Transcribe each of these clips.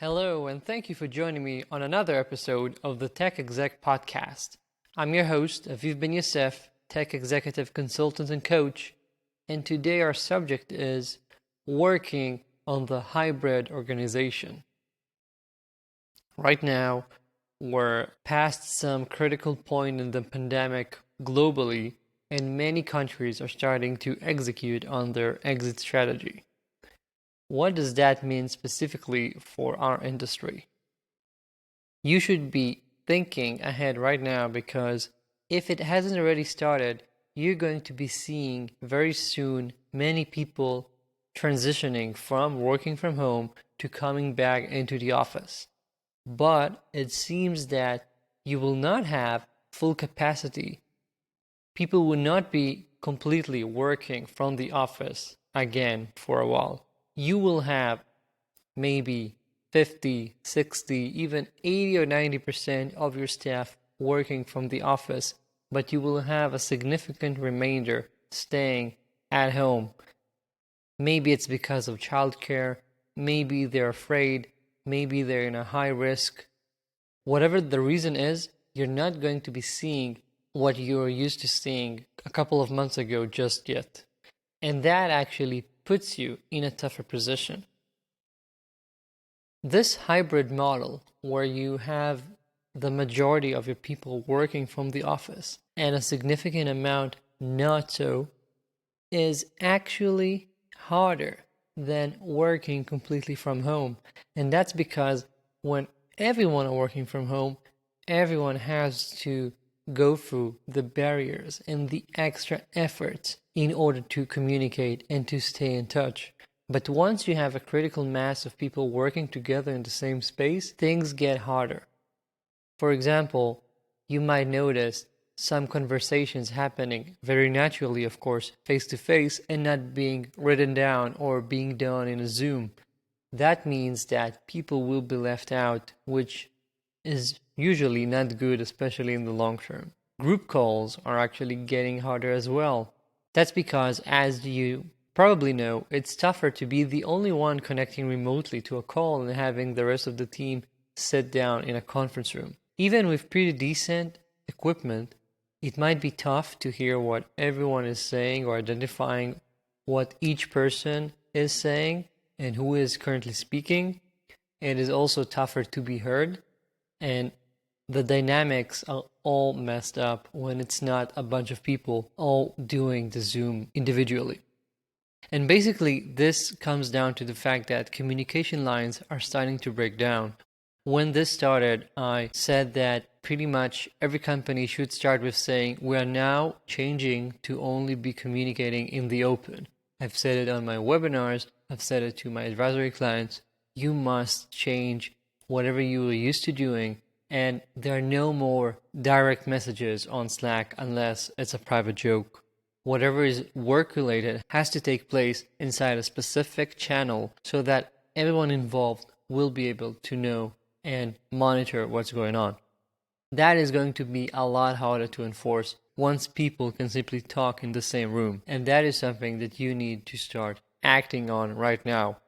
Hello, and thank you for joining me on another episode of the Tech Exec podcast. I'm your host, Aviv Ben-Yosef, Tech Executive Consultant and Coach, and today our subject is working on the hybrid organization. Right now, we're past some critical point in the pandemic globally, and many countries are starting to execute on their exit strategy. What does that mean specifically for our industry? You should be thinking ahead right now because if it hasn't already started, you're going to be seeing very soon many people transitioning from working from home to coming back into the office. But it seems that you will not have full capacity. People will not be completely working from the office again for a while. You will have maybe 50, 60, even 80 or 90% of your staff working from the office, but you will have a significant remainder staying at home. Maybe it's because of childcare, maybe they're afraid, maybe they're in a high risk. Whatever the reason is, you're not going to be seeing what you're used to seeing a couple of months ago just yet. And that actually puts you in a tougher position. This hybrid model, where you have the majority of your people working from the office and a significant amount not so, is actually harder than working completely from home. And that's because when everyone are working from home, everyone has to go through the barriers and the extra efforts in order to communicate and to stay in touch. But once you have a critical mass of people working together in the same space, things get harder. For example, you might notice some conversations happening very naturally, of course, face to face and not being written down or being done in a Zoom. That means that people will be left out, which is usually not good, especially in the long term. Group calls are actually getting harder as well. That's because, as you probably know, it's tougher to be the only one connecting remotely to a call and having the rest of the team sit down in a conference room. Even with pretty decent equipment, it might be tough to hear what everyone is saying or identifying what each person is saying and who is currently speaking. It is also tougher to be heard, and the dynamics are all messed up when it's not a bunch of people all doing the Zoom individually. And basically, this comes down to the fact that communication lines are starting to break down. When this started, I said that pretty much every company should start with saying, we are now changing to only be communicating in the open. I've said it on my webinars, I've said it to my advisory clients. You must change whatever you were used to doing, and there are no more direct messages on Slack unless it's a private joke. Whatever is work-related has to take place inside a specific channel so that everyone involved will be able to know and monitor what's going on. That is going to be a lot harder to enforce once people can simply talk in the same room, and that is something that you need to start acting on right now.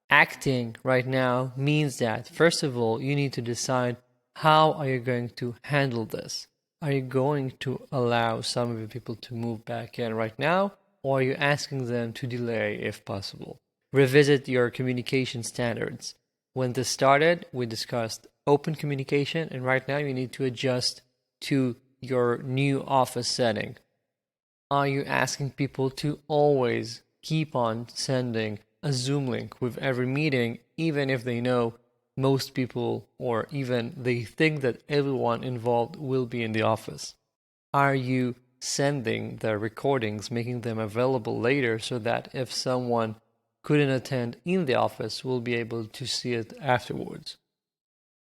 Acting right now means that, first of all, you need to decide how are you going to handle this. Are you going to allow some of your people to move back in right now, or are you asking them to delay if possible? Revisit your communication standards. When this started, we discussed open communication, and right now you need to adjust to your new office setting. Are you asking people to always keep on sending a Zoom link with every meeting, even if they know most people or even they think that everyone involved will be in the office? Are you sending the recordings, making them available later so that if someone couldn't attend in the office, we'll be able to see it afterwards?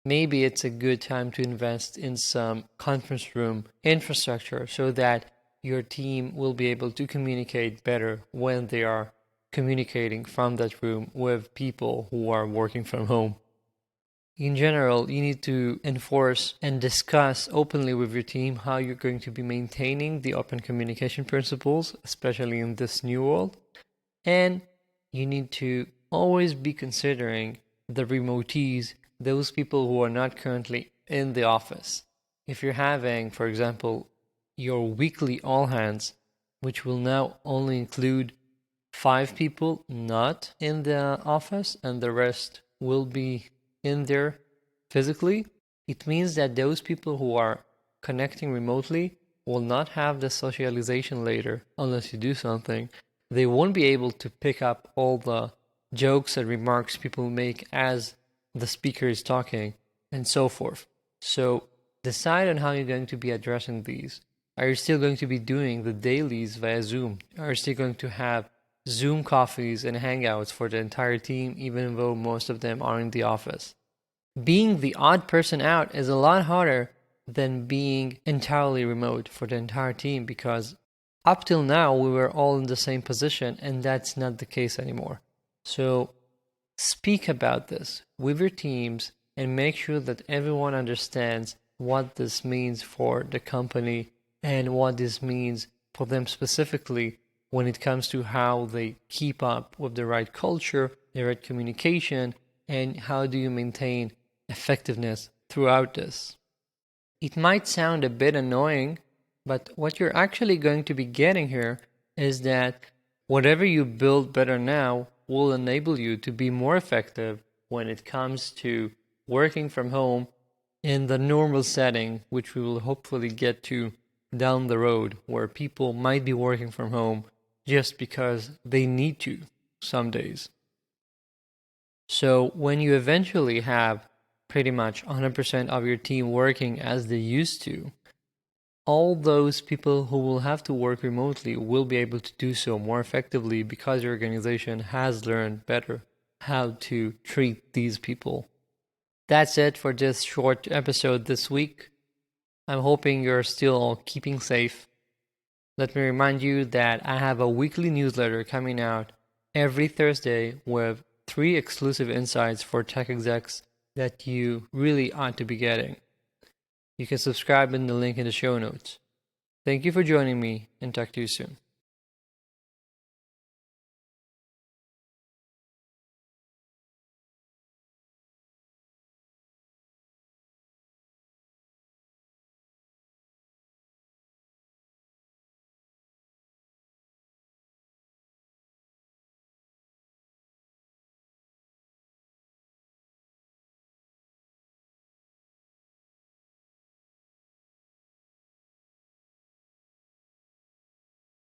Maybe it's a good time to invest in some conference room infrastructure so that your team will be able to communicate better when they are communicating from that room with people who are working from home. In general, you need to enforce and discuss openly with your team how you're going to be maintaining the open communication principles, especially in this new world. And you need to always be considering the remotees those people who are not currently in the office. If you're having, for example, your weekly all hands, which will now only include 5 people not in the office and the rest will be in there physically, it means that those people who are connecting remotely will not have the socialization later unless you do something. They won't be able to pick up all the jokes and remarks people make as the speaker is talking and so forth. So decide on how you're going to be addressing these. Are you still going to be doing the dailies via Zoom? Are you still going to have Zoom coffees and hangouts for the entire team, even though most of them are in the office? Being the odd person out is a lot harder than being entirely remote for the entire team, because up till now we were all in the same position and that's not the case anymore. So speak about this with your teams and make sure that everyone understands what this means for the company and what this means for them specifically when it comes to how they keep up with the right culture, the right communication, and how do you maintain effectiveness throughout this. It might sound a bit annoying, but what you're actually going to be getting here is that whatever you build better now will enable you to be more effective when it comes to working from home in the normal setting, which we will hopefully get to down the road, where people might be working from home just because they need to some days. So when you eventually have pretty much 100% of your team working as they used to, all those people who will have to work remotely will be able to do so more effectively because your organization has learned better how to treat these people. That's it for this short episode this week. I'm hoping you're still all keeping safe. Let me remind you that I have a weekly newsletter coming out every Thursday with 3 exclusive insights for tech execs that you really ought to be getting. You can subscribe in the link in the show notes. Thank you for joining me, and talk to you soon.